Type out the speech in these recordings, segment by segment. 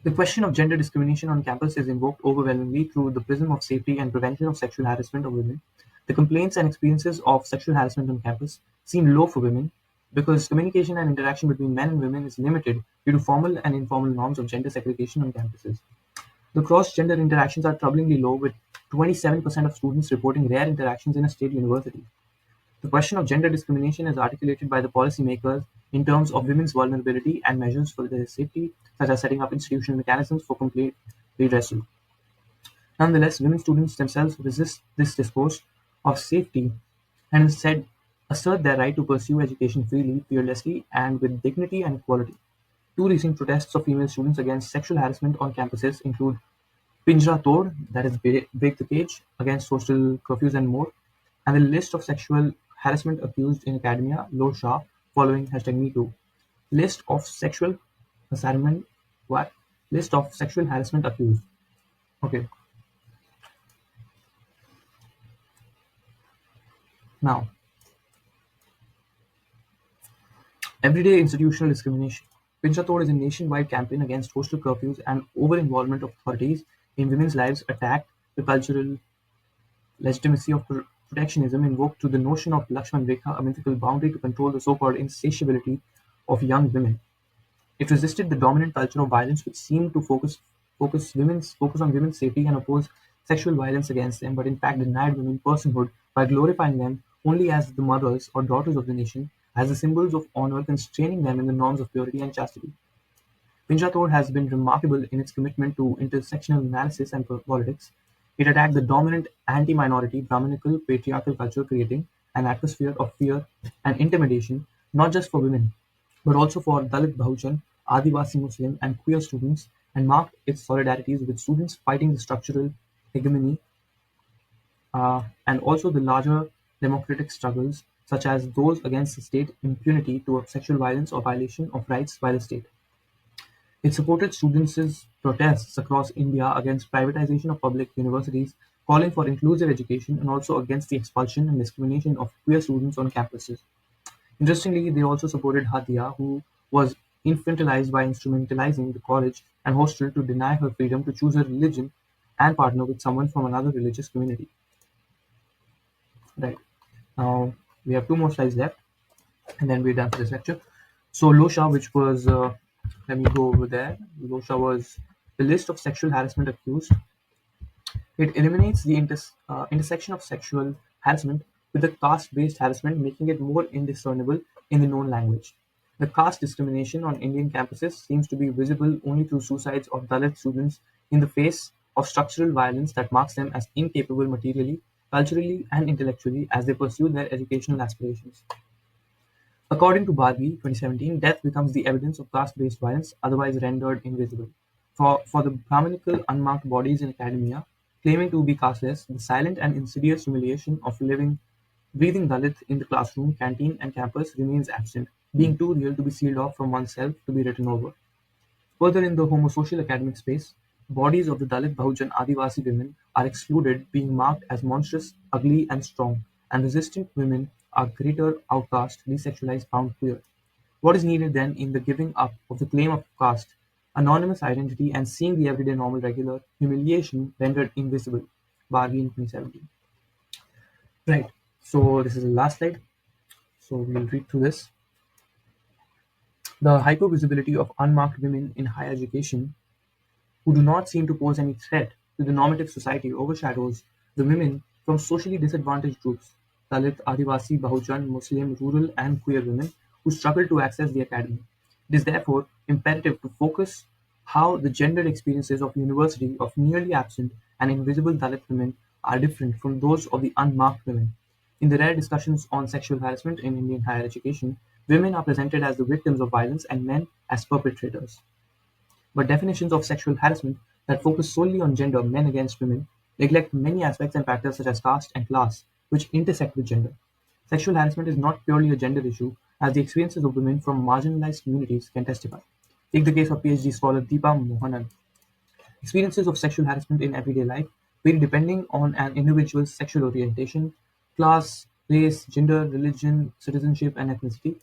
The question of gender discrimination on campus is invoked overwhelmingly through the prism of safety and prevention of sexual harassment of women. The complaints and experiences of sexual harassment on campus seem low for women because communication and interaction between men and women is limited due to formal and informal norms of gender segregation on campuses. The cross-gender interactions are troublingly low, with 27% of students reporting rare interactions in a state university. The question of gender discrimination is articulated by the policymakers in terms of women's vulnerability and measures for their safety, such as setting up institutional mechanisms for complaint redressal. Nonetheless, women students themselves resist this discourse of safety and instead assert their right to pursue education freely, fearlessly, and with dignity and equality. Two recent protests of female students against sexual harassment on campuses include Pinjra Tod, that is Break the Cage, against social curfews and more, and the list of sexual harassment accused in academia, Low Shah, following #MeToo. List of sexual harassment, what? List of sexual harassment accused. Okay, now, everyday institutional discrimination. Pinjra Tod is a nationwide campaign against hostel curfews and over-involvement of authorities in women's lives attacked the cultural legitimacy of protectionism invoked through the notion of Lakshman Rekha, a mythical boundary to control the so-called insatiability of young women. It resisted the dominant culture of violence which seemed to focus on women's safety and oppose sexual violence against them, but in fact denied women personhood by glorifying them only as the mothers or daughters of the nation, as the symbols of honor, constraining them in the norms of purity and chastity. Pinjra has been remarkable in its commitment to intersectional analysis and politics. It attacked the dominant anti-minority Brahminical patriarchal culture, creating an atmosphere of fear and intimidation not just for women, but also for Dalit Bahujan, Adivasi Muslim and queer students, and marked its solidarities with students fighting the structural hegemony and also the larger democratic struggles such as those against the state impunity to sexual violence or violation of rights by the state. It supported students' protests across India against privatization of public universities, calling for inclusive education and also against the expulsion and discrimination of queer students on campuses. Interestingly, they also supported Hadia, who was infantilized by instrumentalizing the college and hostel to deny her freedom to choose her religion and partner with someone from another religious community. Right. Now, we have two more slides left, and then we're done for this lecture. So Losha, which was, let me go over there. Losha was the list of sexual harassment accused. It eliminates the intersection of sexual harassment with the caste-based harassment, making it more indiscernible in the known language. The caste discrimination on Indian campuses seems to be visible only through suicides of Dalit students in the face of structural violence that marks them as incapable materially, culturally, and intellectually as they pursue their educational aspirations. According to Barbie (2017), death becomes the evidence of caste-based violence, otherwise rendered invisible. For the Brahminical unmarked bodies in academia, claiming to be casteless, the silent and insidious humiliation of breathing Dalit in the classroom, canteen, and campus remains absent, being too real to be sealed off from oneself to be written over. Further in the homosocial academic space, bodies of the Dalit Bahujan Adivasi women are excluded, being marked as monstrous, ugly, and strong, and resistant women are greater outcast, desexualized, found queer. What is needed then in the giving up of the claim of caste, anonymous identity, and seeing the everyday normal regular humiliation rendered invisible? Barbie in 2017. Right. So this is the last slide. So we'll read through this. The hypervisibility of unmarked women in higher education who do not seem to pose any threat to the normative society overshadows the women from socially disadvantaged groups, Dalit, Adivasi, Bahujan, Muslim, rural and queer women who struggle to access the academy. It is therefore imperative to focus how the gendered experiences of university of nearly absent and invisible Dalit women are different from those of the unmarked women. In the rare discussions on sexual harassment in Indian higher education, women are presented as the victims of violence and men as perpetrators. But definitions of sexual harassment that focus solely on gender, men against women, neglect many aspects and factors such as caste and class, which intersect with gender. Sexual harassment is not purely a gender issue, as the experiences of women from marginalized communities can testify. Take the case of PhD scholar Deepa Mohanan. Experiences of sexual harassment in everyday life vary depending on an individual's sexual orientation, class, race, gender, religion, citizenship, and ethnicity.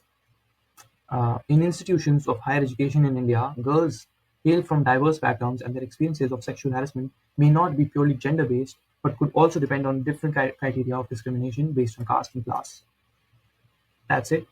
In institutions of higher education in India, girls hail from diverse backgrounds, and their experiences of sexual harassment may not be purely gender-based, but could also depend on different criteria of discrimination based on caste and class. That's it.